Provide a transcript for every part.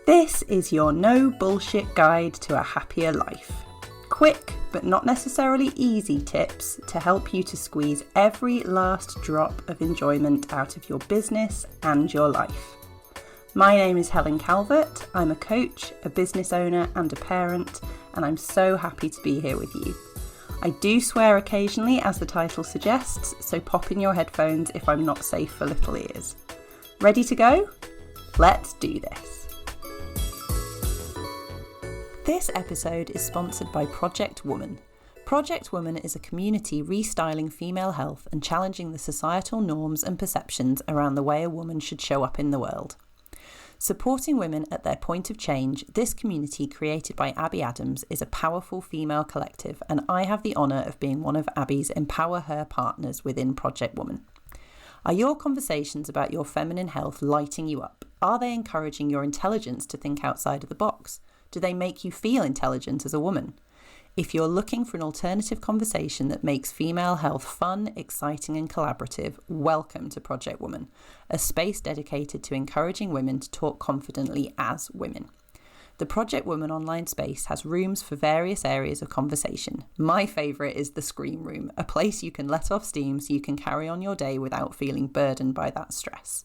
This is your no bullshit guide to a happier life. Quick, but not necessarily easy tips to help you to squeeze every last drop of enjoyment out of your business and your life. My name is Helen Calvert. I'm a coach, a business owner and a parent, and I'm so happy to be here with you. I do swear occasionally, as the title suggests, so pop in your headphones if I'm not safe for little ears. Ready to go? Let's do this. This episode is sponsored by Project Woman. Project Woman is a community restyling female health and challenging the societal norms and perceptions around the way a woman should show up in the world. Supporting women at their point of change, this community created by Abby Adams is a powerful female collective, and I have the honour of being one of Abby's Empower Her partners within Project Woman. Are your conversations about your feminine health lighting you up? Are they encouraging your intelligence to think outside of the box? Do they make you feel intelligent as a woman? If you're looking for an alternative conversation that makes female health fun, exciting and collaborative, welcome to Project Woman, a space dedicated to encouraging women to talk confidently as women. The Project Woman online space has rooms for various areas of conversation. My favourite is the Scream Room, a place you can let off steam so you can carry on your day without feeling burdened by that stress.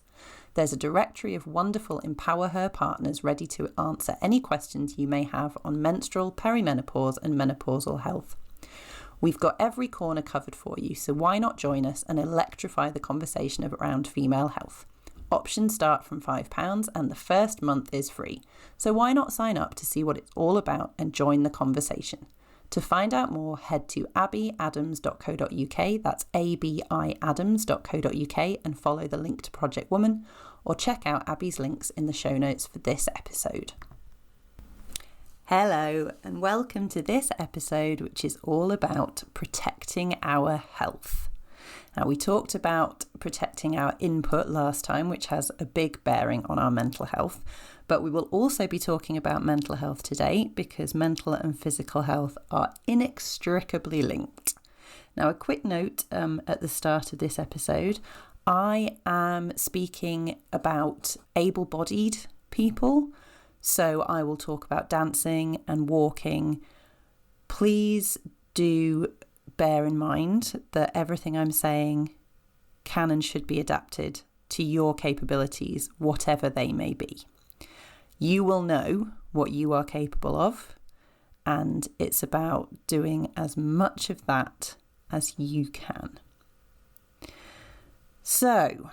There's a directory of wonderful Empower Her partners ready to answer any questions you may have on menstrual, perimenopause and menopausal health. We've got every corner covered for you, so why not join us and electrify the conversation around female health? Options start from £5 and the first month is free, so why not sign up to see what it's all about and join the conversation? To find out more, head to abbyadams.co.uk, that's abiadams.co.uk, and follow the link to Project Woman, or check out Abby's links in the show notes for this episode. Hello, and welcome to this episode, which is all about protecting our health. Now, we talked about protecting our input last time, which has a big bearing on our mental health. But we will also be talking about mental health today because mental and physical health are inextricably linked. Now, a quick note at the start of this episode. I am speaking about able-bodied people. So I will talk about dancing and walking. Please do bear in mind that everything I'm saying can and should be adapted to your capabilities, whatever they may be. You will know what you are capable of, and it's about doing as much of that as you can. So,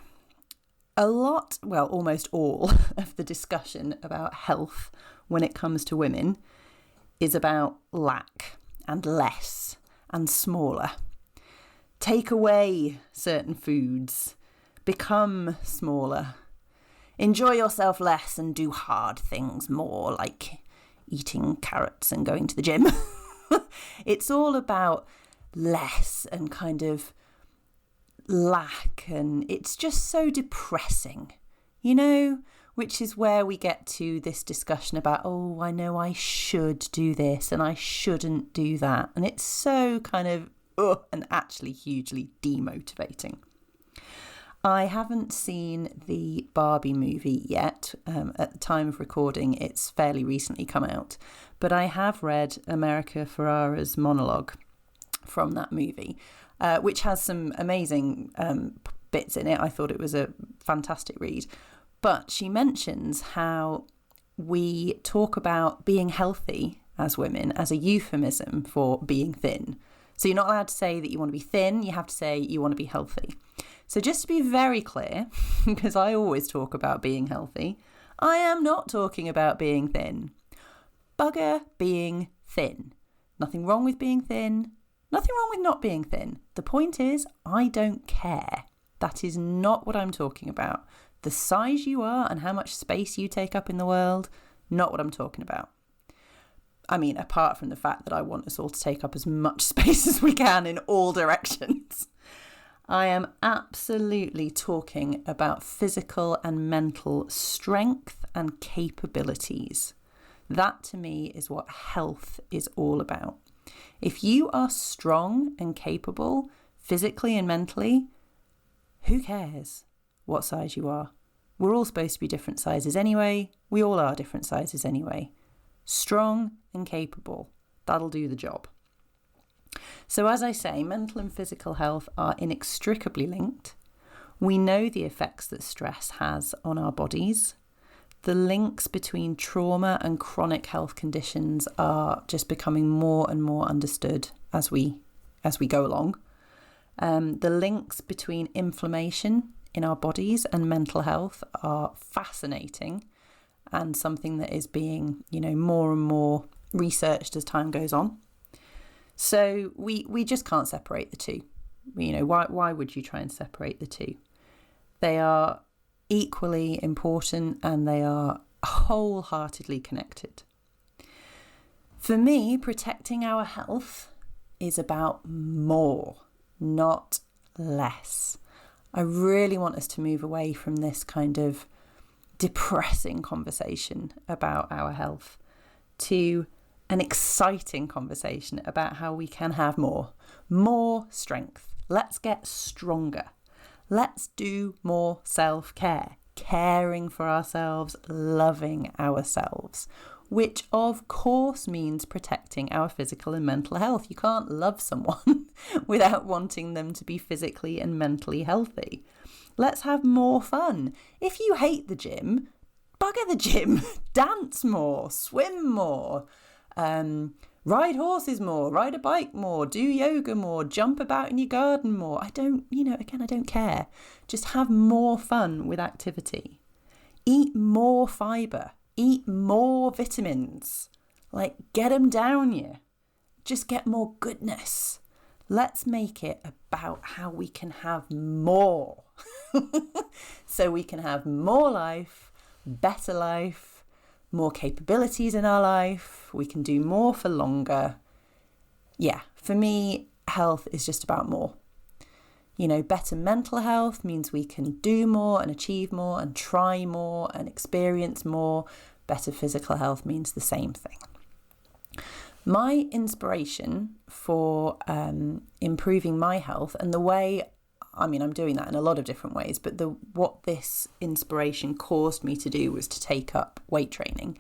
almost all of the discussion about health when it comes to women is about lack and less and smaller. Take away certain foods, become smaller. Enjoy yourself less and do hard things more, like eating carrots and going to the gym. It's all about less and kind of lack, and it's just so depressing, which is where we get to this discussion about, oh, I know I should do this and I shouldn't do that. And it's so kind of, and actually hugely demotivating. I haven't seen the Barbie movie yet. At the time of recording, it's fairly recently come out. But I have read America Ferrera's monologue from that movie, which has some amazing bits in it. I thought it was a fantastic read. But she mentions how we talk about being healthy as women as a euphemism for being thin. So you're not allowed to say that you want to be thin. You have to say you want to be healthy. So just to be very clear, because I always talk about being healthy, I am not talking about being thin. Bugger being thin. Nothing wrong with being thin. Nothing wrong with not being thin. The point is, I don't care. That is not what I'm talking about. The size you are and how much space you take up in the world, not what I'm talking about. I mean, apart from the fact that I want us all to take up as much space as we can in all directions. I am absolutely talking about physical and mental strength and capabilities. That to me is what health is all about. If you are strong and capable physically and mentally, who cares what size you are? We're all supposed to be different sizes anyway. We all are different sizes anyway. Strong and capable. That'll do the job. So as I say, mental and physical health are inextricably linked. We know the effects that stress has on our bodies. The links between trauma and chronic health conditions are just becoming more and more understood as we go along. The links between inflammation in our bodies and mental health are fascinating and something that is being, more and more researched as time goes on. So we just can't separate the two. Why would you try and separate the two? They are equally important and they are wholeheartedly connected. For me, protecting our health is about more, not less. I really want us to move away from this kind of depressing conversation about our health to an exciting conversation about how we can have more strength. Let's get stronger. Let's do more self-care, caring for ourselves, loving ourselves, which of course means protecting our physical and mental health. You can't love someone without wanting them to be physically and mentally healthy. Let's have more fun. If you hate the gym, bugger the gym. Dance more, swim more, ride horses more, ride a bike more, do yoga more, jump about in your garden more. I don't care. Just have more fun with activity. Eat more fibre. Eat more vitamins. Get them down you. Just get more goodness. Let's make it about how we can have more. So we can have more life, better life, more capabilities in our life. We can do more for longer. Yeah, for me, health is just about more. Better mental health means we can do more and achieve more and try more and experience more. Better physical health means the same thing. My inspiration for improving my health and the way, I'm doing that in a lot of different ways, but what this inspiration caused me to do was to take up weight training.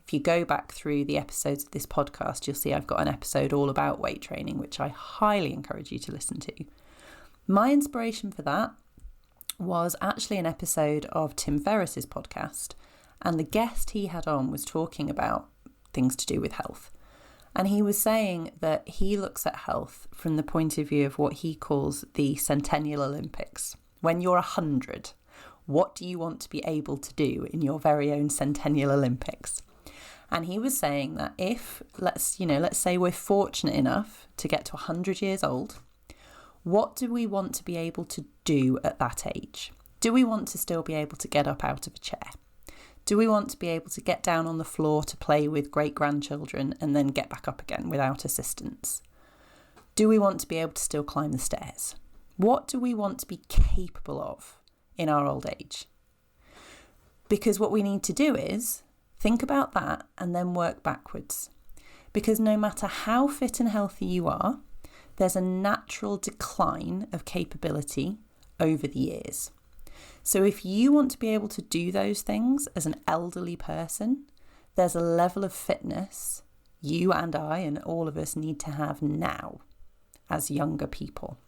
If you go back through the episodes of this podcast, you'll see I've got an episode all about weight training, which I highly encourage you to listen to. My inspiration for that was actually an episode of Tim Ferriss's podcast, and the guest he had on was talking about things to do with health. And he was saying that he looks at health from the point of view of what he calls the Centennial Olympics. When you're 100, what do you want to be able to do in your very own Centennial Olympics? And he was saying that if, let's say we're fortunate enough to get to 100 years old, what do we want to be able to do at that age? Do we want to still be able to get up out of a chair? Do we want to be able to get down on the floor to play with great-grandchildren and then get back up again without assistance? Do we want to be able to still climb the stairs? What do we want to be capable of in our old age? Because what we need to do is think about that and then work backwards. Because no matter how fit and healthy you are, there's a natural decline of capability over the years. So if you want to be able to do those things as an elderly person, there's a level of fitness you and I and all of us need to have now as younger people.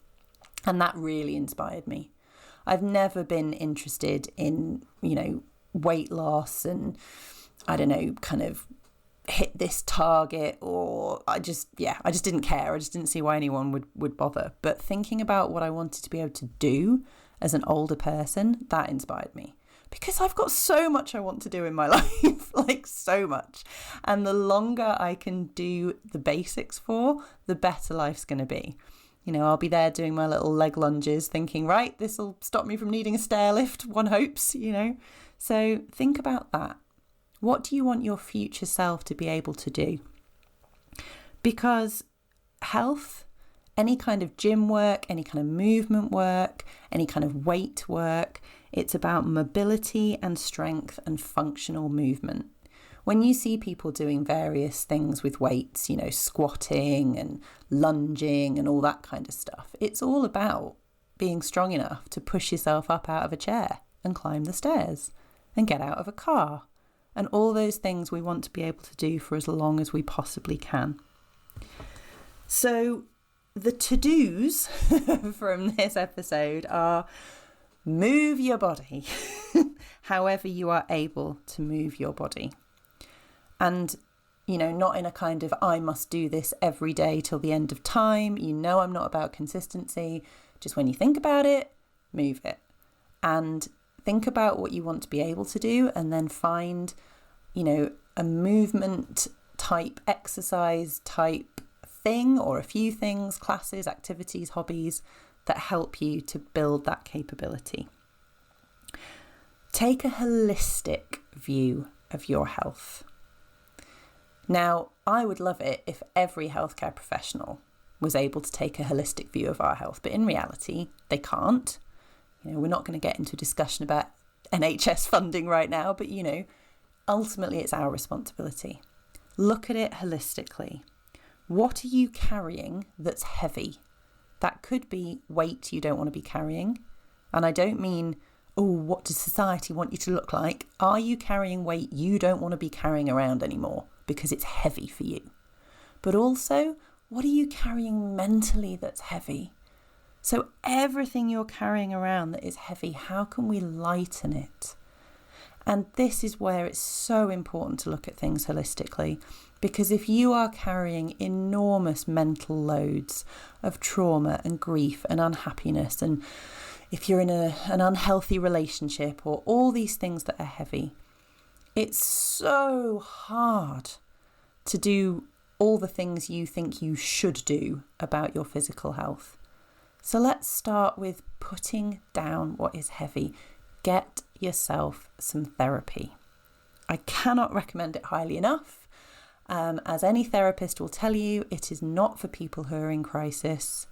And that really inspired me. I've never been interested in, weight loss and, kind of hit this target, or I just didn't care. I just didn't see why anyone would bother. But thinking about what I wanted to be able to do as an older person, that inspired me. Because I've got so much I want to do in my life, so much. And the longer I can do the basics for, the better life's going to be. I'll be there doing my little leg lunges thinking, right, this will stop me from needing a stair lift, one hopes, So think about that. What do you want your future self to be able to do? Because health, any kind of gym work, any kind of movement work, any kind of weight work, it's about mobility and strength and functional movement. When you see people doing various things with weights, squatting and lunging and all that kind of stuff, it's all about being strong enough to push yourself up out of a chair. and climb the stairs and get out of a car, and all those things we want to be able to do for as long as we possibly can. So the to-dos from this episode are: move your body, however you are able to move your body. And, not in a kind of, I must do this every day till the end of time. I'm not about consistency. Just when you think about it, move it. And think about what you want to be able to do, and then find, a movement type, exercise type thing, or a few things, classes, activities, hobbies that help you to build that capability. Take a holistic view of your health. Now, I would love it if every healthcare professional was able to take a holistic view of our health, but in reality, they can't. We're not going to get into a discussion about NHS funding right now, but, ultimately it's our responsibility. Look at it holistically. What are you carrying that's heavy? That could be weight you don't want to be carrying. And I don't mean, what does society want you to look like? Are you carrying weight you don't want to be carrying around anymore because it's heavy for you? But also, what are you carrying mentally that's heavy? So everything you're carrying around that is heavy, how can we lighten it? And this is where it's so important to look at things holistically, because if you are carrying enormous mental loads of trauma and grief and unhappiness, and if you're in an unhealthy relationship, or all these things that are heavy, it's so hard to do all the things you think you should do about your physical health. So let's start with putting down what is heavy. Get yourself some therapy. I cannot recommend it highly enough. As any therapist will tell you, it is not for people who are in crisis.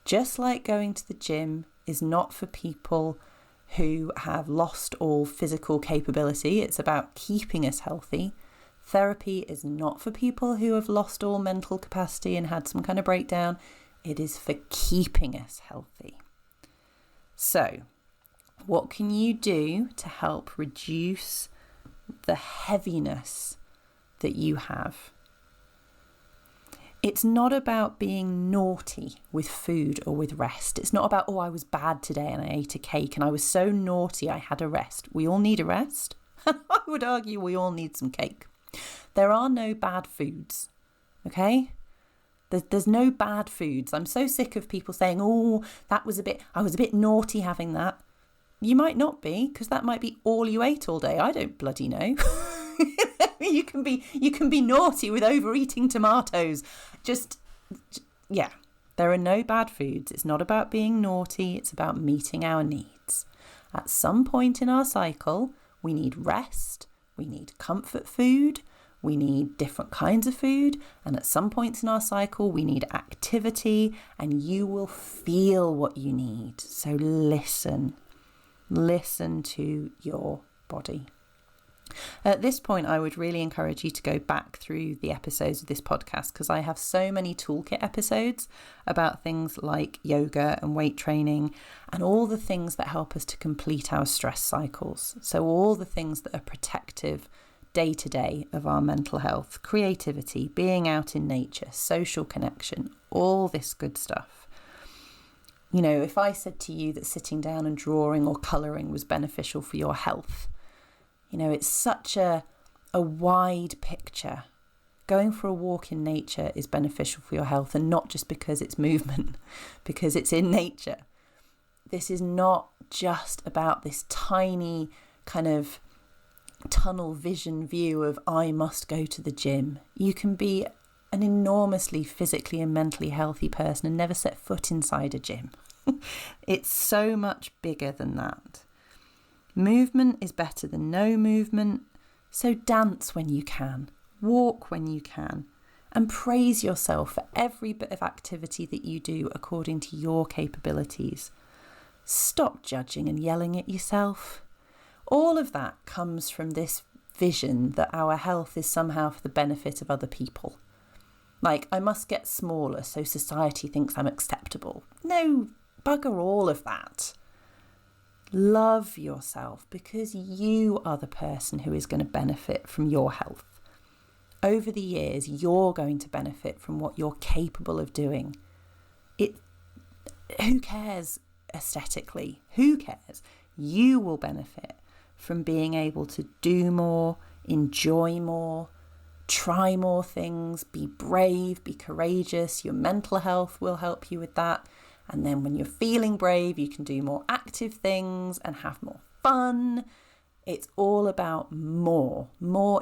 Just like going to the gym is not for people who have lost all physical capability. It's about keeping us healthy. Therapy is not for people who have lost all mental capacity and had some kind of breakdown. It is for keeping us healthy. So, what can you do to help reduce the heaviness that you have? It's not about being naughty with food or with rest. It's not about, I was bad today and I ate a cake and I was so naughty I had a rest. We all need a rest. And I would argue we all need some cake. There are no bad foods, okay? There's no bad foods. I'm so sick of people saying, I was a bit naughty having that. You might not be, because that might be all you ate all day. I don't bloody know. You can be naughty with overeating tomatoes. There are no bad foods. It's not about being naughty. It's about meeting our needs. At some point in our cycle, we need rest. We need comfort food. We need different kinds of food. And at some points in our cycle, we need activity, and you will feel what you need. So listen to your body. At this point, I would really encourage you to go back through the episodes of this podcast, because I have so many toolkit episodes about things like yoga and weight training and all the things that help us to complete our stress cycles. So all the things that are protective day to day of our mental health, creativity, being out in nature, social connection, all this good stuff. If I said to you that sitting down and drawing or colouring was beneficial for your health, it's such a wide picture. Going for a walk in nature is beneficial for your health, and not just because it's movement, because it's in nature. This is not just about this tiny kind of tunnel vision view of I must go to the gym. You can be an enormously physically and mentally healthy person and never set foot inside a gym. It's so much bigger than that. Movement is better than no movement. So dance when you can, walk when you can, and praise yourself for every bit of activity that you do according to your capabilities. Stop judging and yelling at yourself. All of that comes from this vision that our health is somehow for the benefit of other people. Like, I must get smaller so society thinks I'm acceptable. No, bugger all of that. Love yourself, because you are the person who is going to benefit from your health. Over the years, you're going to benefit from what you're capable of doing. Who cares aesthetically? Who cares? You will benefit from being able to do more, enjoy more, try more things, be brave, be courageous. Your mental health will help you with that. And then when you're feeling brave, you can do more active things and have more fun. It's all about more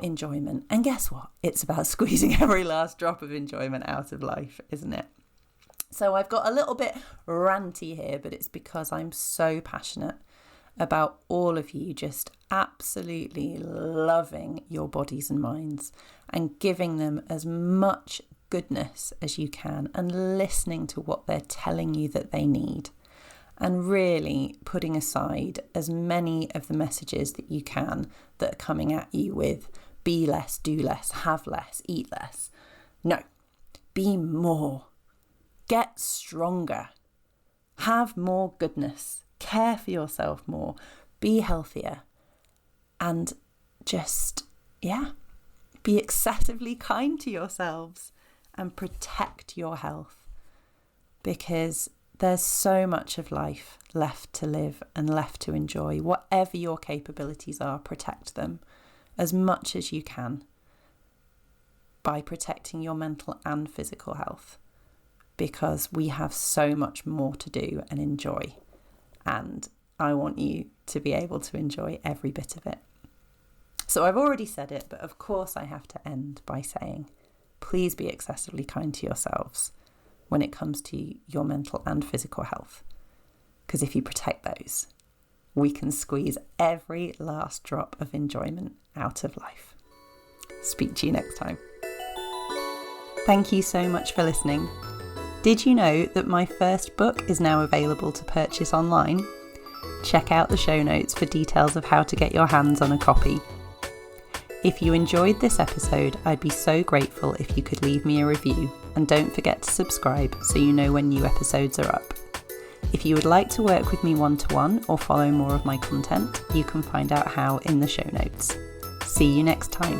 enjoyment. And guess what? It's about squeezing every last drop of enjoyment out of life, isn't it? So I've got a little bit ranty here, but it's because I'm so passionate about all of you just absolutely loving your bodies and minds and giving them as much goodness as you can and listening to what they're telling you that they need, and really putting aside as many of the messages that you can that are coming at you with be less, do less, have less, eat less. No, be more. Get stronger. Have more goodness. Care for yourself more. Be healthier. And just, be excessively kind to yourselves and protect your health, because there's so much of life left to live and left to enjoy. Whatever your capabilities are, protect them as much as you can by protecting your mental and physical health, because we have so much more to do and enjoy, and I want you to be able to enjoy every bit of it. So I've already said it, but of course I have to end by saying, please be excessively kind to yourselves when it comes to your mental and physical health. Because if you protect those, we can squeeze every last drop of enjoyment out of life. Speak to you next time. Thank you so much for listening. Did you know that my first book is now available to purchase online? Check out the show notes for details of how to get your hands on a copy. If you enjoyed this episode, I'd be so grateful if you could leave me a review, and don't forget to subscribe so you know when new episodes are up. If you would like to work with me one-to-one or follow more of my content, you can find out how in the show notes. See you next time.